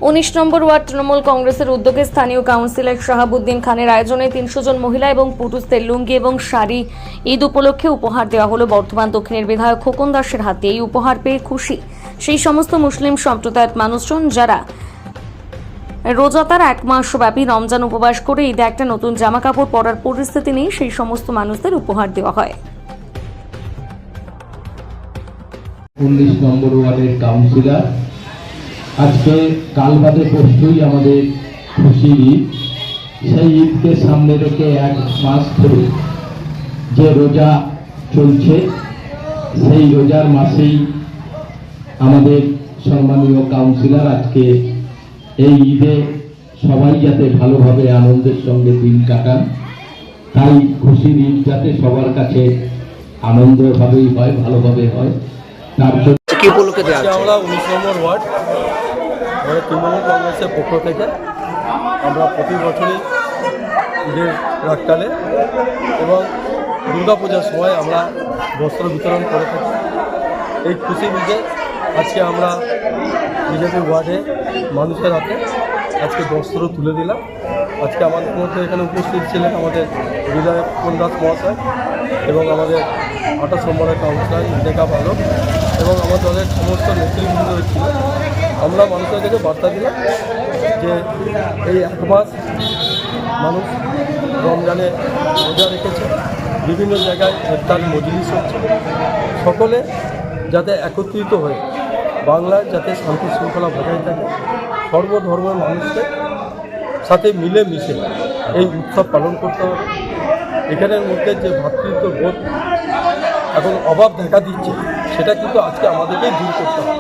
19 নম্বর word Trinamool কংগ্রেসের উদ্যোগে স্থানীয় কাউন্সিলর শাহাবুদ্দিন খানের আয়োজনে 300 জন মহিলা এবং পুরুষদের লুঙ্গি এবং শাড়ি ঈদ উপলক্ষে উপহার দেওয়া হলো। বর্ধমান দক্ষিণের বিধায়ক খোকন দাসের হাতে এই উপহার পেয়ে খুশি সেই সমস্ত মুসলিম সম্প্রদায়ের মানুষজন যারা রোজাদার 1 মাস ব্যাপী রমজান উপবাস করে ঈদে একটা নতুন জামা কাপড় পরার পরিস্থিতি নেই, সেই সমস্ত মানুষদের উপহার দেওয়া হয়। 19 নম্বর ওয়ার্ডের কাউন্সিলর আজকে কাল বাদে পরশুই আমাদের খুশির ঈদ। সেই ঈদকে সামনে রেখে 1 মাস ধরে যে রোজা চলছে সেই রোজার মাসেই আমাদের সম্মানীয় কাউন্সিলর আজকে এই ঈদে সবাই যাতে ভালোভাবে আনন্দের সঙ্গে দিন কাটান, তাই খুশির ঈদ যাতে সবার কাছে আনন্দভাবেই হয়, ভালোভাবে হয়, তার জন্য কি উপলক্ষে দেওয়া হচ্ছে? আমরা 19 নম্বর ওয়ার্ড তৃণমূল কংগ্রেসের পক্ষ থেকে আমরা প্রতি বছরই ঈদের প্রাক্কালে এবং দুর্গাপূজার সময় আমরা বস্ত্র বিতরণ করে থাকি। এই খুশি ঈদে আজকে আমরা বিজেপি ওয়ার্ডে মানুষের হাতে আজকে বস্ত্র তুলে দিলাম। আজকে আমাদের মধ্যে এখানে উপস্থিত ছিলেন আমাদের বিধায়ক খোকন দাস মহাশয় এবং আমাদের 28 নম্বরের কাউন্সিলর ইন্তেখাব আলম এবং আমার দলের সমস্ত নেতৃবৃন্দ ছিল। আমরা মানুষের কাছে বার্তা দিলাম যে এই 1 মাস মানুষ রমজানে রোজা রেখেছে, বিভিন্ন জায়গায় ইফতার মজলিস হচ্ছে, সকলে যাতে একত্রিত হয়ে বাংলায় যাতে শান্তি শৃঙ্খলা বজায় থাকে, সর্বধর্মের মানুষদের সাথে মিলে মিশে এই উৎসব পালন করতে হবে। এখানের মধ্যে যে ভ্রাতৃত্ব বোধ এখন অভাব দেখা দিচ্ছে সেটা কিন্তু আজকে আমাদেরকেই দূর করতে হবে।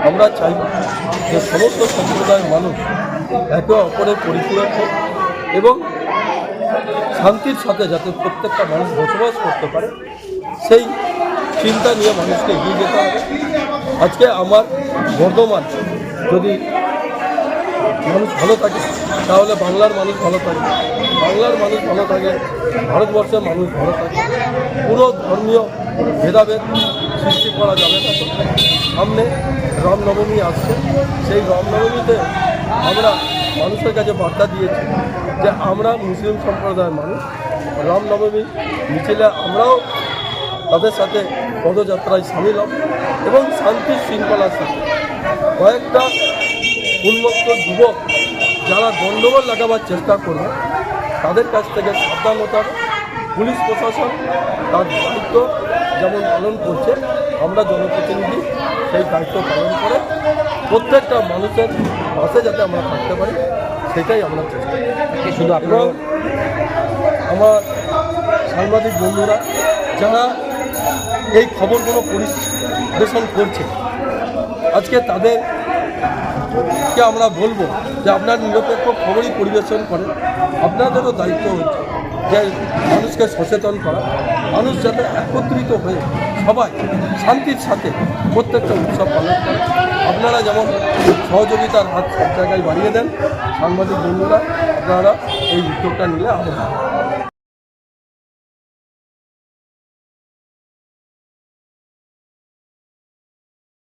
আমরা চাই যে সমস্ত সম্প্রদায়ের মানুষ একে অপরের পরিপূরক হোক এবং শান্তির সাথে যাতে প্রত্যেকটা মানুষ বসবাস করতে পারে সেই চিন্তা নিয়ে মানুষকে এগিয়ে যেতে হবে। আজকে আমার বর্ধমান যদি মানুষ ভালো থাকে তাহলে বাংলার মানুষ ভালো থাকে, বাংলার মানুষ ভালো থাকে ভারতবর্ষের মানুষ ভালো থাকে। পুরো ধর্মীয় ভেদাভেদ সৃষ্টি করা যাবে না। সামনে রামনবমী আসছে, সেই রামনবমীতে আমরা মানুষের কাছে বার্তা দিয়েছি যে আমরা মুসলিম সম্প্রদায়ের মানুষ রামনবমী মিছিলে আমরাও তাদের সাথে পদযাত্রায় সামিল হব এবং শান্তি শৃঙ্খলার সাথে কয়েকটা উন্মুক্ত যুবক যারা গণ্ডগোল লাগাবার চেষ্টা করবে তাদের কাছ থেকে সাবধান হতে হবে। পুলিশ প্রশাসন তার দায়িত্ব যেমন পালন করছে, আমরা জনপ্রতিনিধি সেই দায়িত্ব পালন করে প্রত্যেকটা মানুষের পাশে যাতে আমরা থাকতে পারি সেটাই আমরা চেষ্টা করি। শুধু এবং আমার সাংবাদিক বন্ধুরা যারা এই খবরগুলো পরিবেশন করছে আজকে তাদেরকে আমরা বলবো যে আপনার নিরপেক্ষ খবরই পরিবেশন করেন। আপনাদেরও দায়িত্ব হচ্ছে যে মানুষকে সচেতন করা, মানুষ যাতে একত্রিত হয়ে সবাই শান্তির সাথে প্রত্যেকটা উৎসব পালন করে। আপনারা যেমন সহযোগিতার হাত সব জায়গায় বাড়িয়ে দেন, সাংবাদিক বন্ধুরা আপনারা এই উদ্যোগটা নিলে আমরা